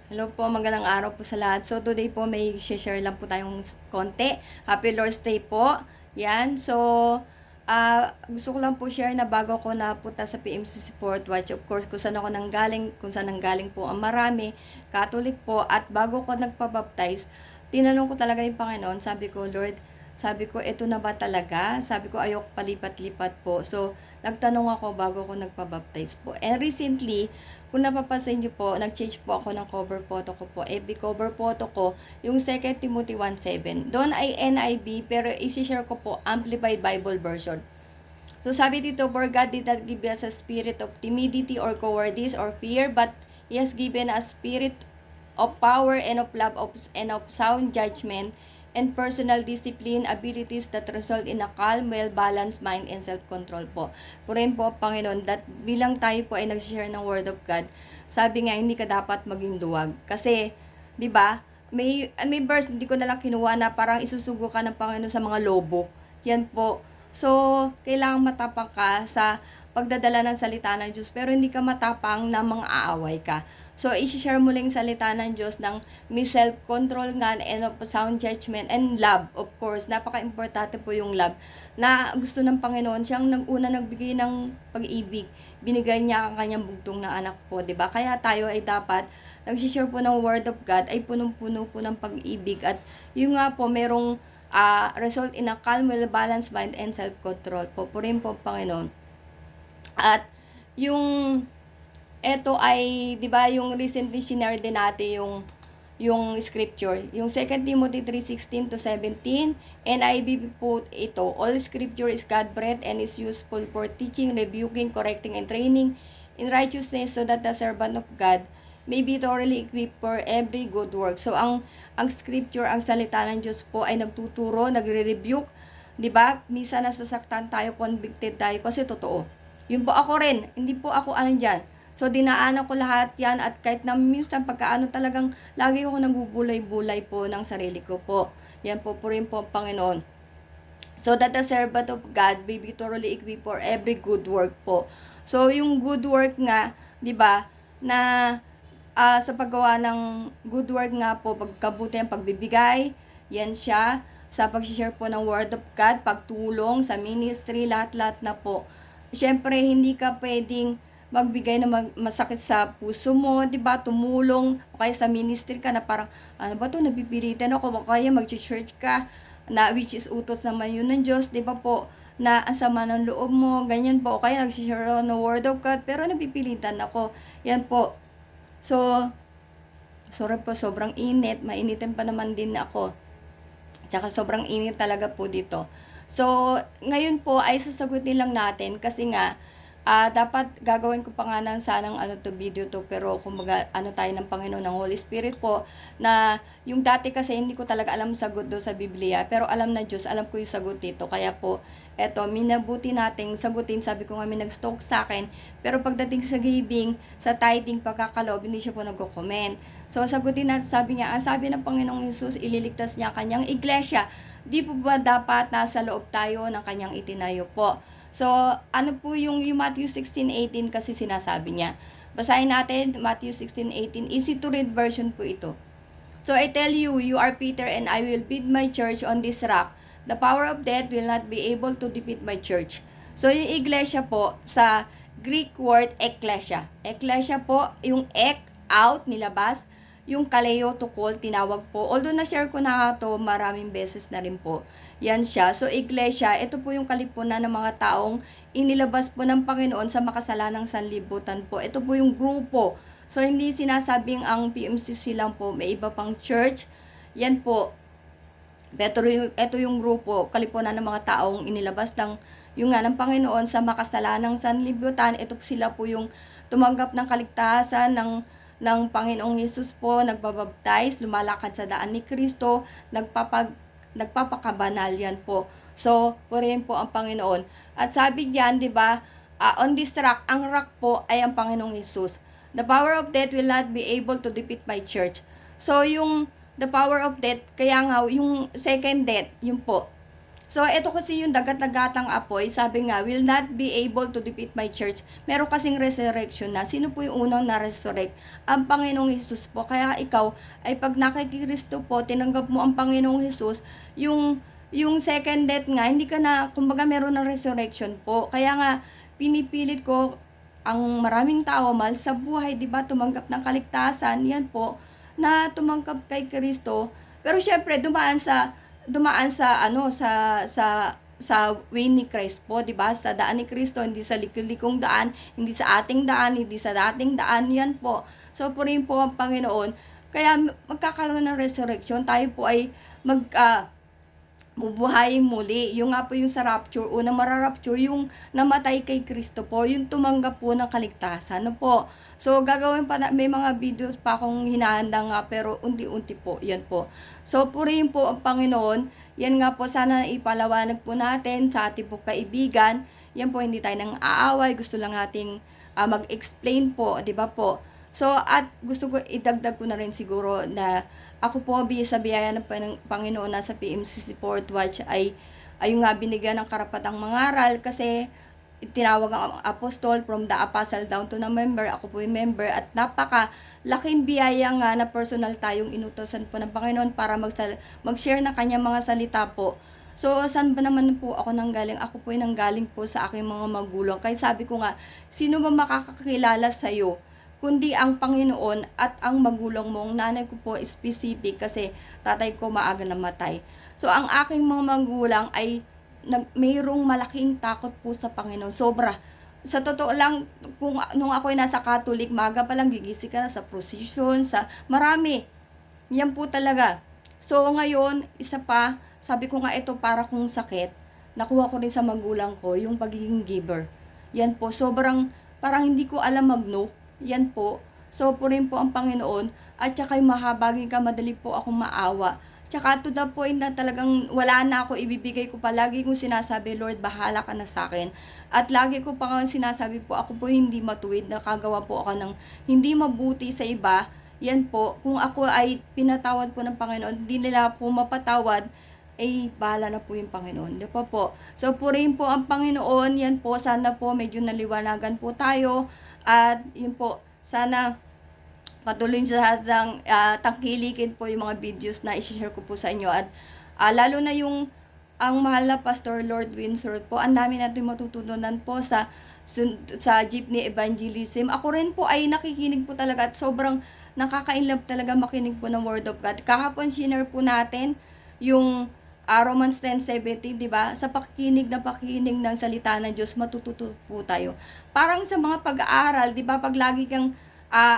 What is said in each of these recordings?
Hello po, magandang araw po sa lahat. So today po may share lang po tayong konti. Happy Lord's Day po. Yan. So gusto ko lang po share na bago ako napunta sa PMC Support Watch, of course, kung saan ako nanggaling, kung saan nanggaling po ang marami, Catholic po, at bago ko nagpabaptize, tinanong ko talaga yung Panginoon, sabi ko, Lord, sabi ko, ito na ba talaga? Sabi ko, ayok palipat-lipat po. So, nagtanong ako bago ko nagpabaptize po. And recently, kung napapansin niyo po, nag-change po ako ng cover photo ko po. FB cover photo ko, yung 2 Timothy 1:7. Doon ay NIV, pero isi-share ko po Amplified Bible Version. So sabi dito, for God did not give us a spirit of timidity or cowardice or fear, but He has given us a spirit of power and of love and of sound judgment and personal discipline, abilities that result in a calm, well-balanced mind and self-control po. Purihin po, Panginoon, that bilang tayo po ay nag-share ng Word of God, sabi nga, hindi ka dapat maging duwag. Kasi, di ba, may verse, hindi ko na lang kinuha na parang isusugo ka ng Panginoon sa mga lobo. Yan po. So, kailangang matapang ka sa pagdadala ng salita ng Diyos, pero hindi ka matapang na mga aaway ka. So, i-share mo lang salita ng Diyos ng may self-control nga and of sound judgment and love, of course. Napaka-importante po yung love na gusto ng Panginoon. Siyang nag-una nagbigay ng pag-ibig. Binigay niya ang kanyang bugtong na anak po, di ba? Kaya tayo ay dapat nag-share po ng Word of God ay punong-puno po ng pag-ibig. At yung nga po, merong result in a calm, well-balanced mind and self-control po. Purin po, Panginoon. At yung eto ay, 'di ba, yung recently shinare din natin yung scripture, yung 2 Timothy 3:16 to 17, NIV po ito. All scripture is God-breathed and is useful for teaching, rebuking, correcting, and training in righteousness so that the servant of God may be thoroughly equipped for every good work. So, ang scripture, ang salita ng Diyos po ay nagtuturo, nagre-rebuke, 'di ba? Minsan nasasaktan tayo, convicted tayo kasi totoo. Yun po ako rin, hindi po ako dyan. So, dinaanan ko lahat yan at kahit na minsan pagkaano talagang lagi ako nagbubulay-bulay po ng sarili ko po. Yan po rin po ang Panginoon. So that the servant of God may be thoroughly equipped for every good work po. So, yung good work nga, di ba, na sa paggawa ng good work nga po, pagkabuti ang pagbibigay, yan siya. Sa pag-share po ng Word of God, pagtulong sa ministry, lahat-lahat na po. Siyempre, hindi ka pwedeng magbigay na masakit sa puso mo, 'di ba? Tumulong o kaya sa ministry ka na parang ano ba 'to, napipilitan ako, o kaya mag-church ka na which is utos naman 'yun ng Diyos, 'di ba po? Na ang sama ng loob mo, ganyan po. O kaya nag-share ako ng Word of God pero napipilitan ako. Yan po. So, sorry po, sobrang init. Mainitin pa naman din ako. Tsaka sobrang init talaga po dito. So, ngayon po ay sasagutin lang natin kasi nga, dapat gagawin ko pa nga ng sanang video to, pero kumbaga tayo ng Panginoon ng Holy Spirit po, na yung dati kasi hindi ko talaga alam sagot do sa Biblia, pero alam na Diyos, alam ko yung sagot dito. Kaya po, eto, minabuti nating sagutin. Sabi ko nga may nag-stalk sa akin, pero pagdating sa giving, sa tithing, pagkakaloob, hindi siya po nagko-comment. So, sagutin natin, sabi niya, ang sabi ng Panginoong Jesus, ililigtas niya kanyang iglesia. Di po ba dapat nasa loob tayo ng kanyang itinayo po? So, ano po yung Matthew 16:18 kasi sinasabi niya. Basahin natin, Matthew 16:18. Easy to read version po ito. So, I tell you, you are Peter and I will build my church on this rock. The power of death will not be able to defeat my church. So, yung iglesia po, sa Greek word, ekklesia. Ekklesia po, yung ek, out, nilabas. Yung kaleo, to call, tinawag po. Although na-share ko na to maraming beses na rin po. Yan siya. So, iglesia, ito po yung kalipunan ng mga taong inilabas po ng Panginoon sa makasalanang sanlibutan po. Ito po yung grupo. So, hindi sinasabing ang PMCC lang po. May iba pang church. Yan po. Ito yung grupo, kalipunan ng mga taong inilabas ng Panginoon sa makasalanang sanlibutan. Ito po sila po yung tumanggap ng kaligtasan ng Panginoong Hesus po, nagbabaptize, lumalakad sa daan ni Kristo, nagpapakabanal yan po. So, purihin po ang Panginoon. At sabi diyan, 'di ba, on this rock, ang rock po ay ang Panginoong Hesus. The power of death will not be able to defeat my church. So, yung the power of death, kaya nga, yung second death, yun po, So, ito kasi yung dagat-dagatang apoy, sabi nga, will not be able to defeat my church. Meron kasing resurrection na. Sino po yung unang na-resurrect? Ang Panginoong Hesus po. Kaya ikaw, ay pag nakikristo po, tinanggap mo ang Panginoong Hesus, yung second death nga, hindi ka na, kumbaga meron ng resurrection po. Kaya nga, pinipilit ko ang maraming tao, mahal sa buhay, di ba, tumanggap ng kaligtasan, yan po, na tumanggap kay Kristo. Pero syempre, dumaan sa ano sa way ni Christ po, 'di ba? Sa daan ni Kristo, hindi sa likong daan, hindi sa ating daan, hindi sa dating daan, 'yan po. So purihin po ang Panginoon. Kaya magkakaroon ng resurrection, tayo po ay bubuhayin muli. Yung nga po yung sa rapture, unang mararapture, yung namatay kay Kristo po, yung tumanggap po ng kaligtasan. Ano po? So, gagawin pa na, may mga videos pa akong hinahanda nga, pero unti-unti po, yan po. So, purihin po ang Panginoon. Yan nga po, sana ipalawanag po natin sa ating po kaibigan. Yan po, hindi tayo nang aaway. Gusto lang nating mag-explain po, di ba po? So, at gusto ko idagdag ko na rin siguro na ako po sa biyaya ng Panginoon na sa PMC Support Watch ay yung nga binigyan ng karapatang mangaral kasi tinawag ang apostol from the apostle down to the member. Ako po yung member at laking biyaya nga na personal tayong inutosan po ng Panginoon para mag-share ng kanyang mga salita po. So, saan ba naman po ako nanggaling? Ako po yung nanggaling po sa aking mga magulang. Kaya sabi ko nga, sino ba makakakilala sa'yo? Kundi ang Panginoon at ang magulang mo. Ang nanay ko po specific kasi tatay ko maaga namatay. So, ang aking mga magulang ay mayroong malaking takot po sa Panginoon. Sobra. Sa totoo lang, nung ako'y nasa Catholic, maga pa lang gigising ka na sa procession, sa marami. Yan po talaga. So, ngayon, isa pa, sabi ko nga ito para kung sakit, nakuha ko rin sa magulang ko, yung pagiging giver. Yan po, sobrang, parang hindi ko alam mag-no. Yan po. So, purin po ang Panginoon. At saka yung mahabagin ka, madali po akong maawa. Tsaka to the point na talagang wala na ako ibibigay ko pa. Lagi kong sinasabi, Lord, bahala ka na sa akin. At lagi ko pa sinasabi po, ako po hindi matuwid. Nakagawa po ako ng hindi mabuti sa iba. Yan po. Kung ako ay pinatawad po ng Panginoon, hindi nila po mapatawad, eh, bahala na po yung Panginoon. Di pa po? So, purihin po ang Panginoon. Yan po. Sana po medyo naliwanagan po tayo. At yun po, sana patuloy sa hatang tangkilikin po yung mga videos na i-share ko po sa inyo. At lalo na yung ang mahal na Pastor Lord Windsor po, ang dami natin matutunan po sa Jeepney Evangelism. Ako rin po ay nakikinig po talaga at sobrang nakaka-inlove talaga makinig po ng Word of God. Kahapon sinare po natin yung Romans 10:17, 'di ba? Sa pakikinig ng salita ng Diyos, matututo po tayo. Parang sa mga pag-aaral, 'di ba? Pag lagi kang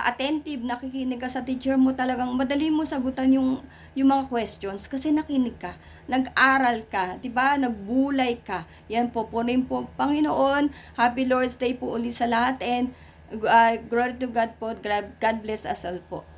attentive, nakikinig ka sa teacher mo, talagang madali mo sagutan yung mga questions kasi nakinig ka, nag-aral ka, 'di ba? Nagbulay ka. Yan po, punin po Panginoon. Happy Lord's Day po uli sa lahat and glory to God po. God bless us all po.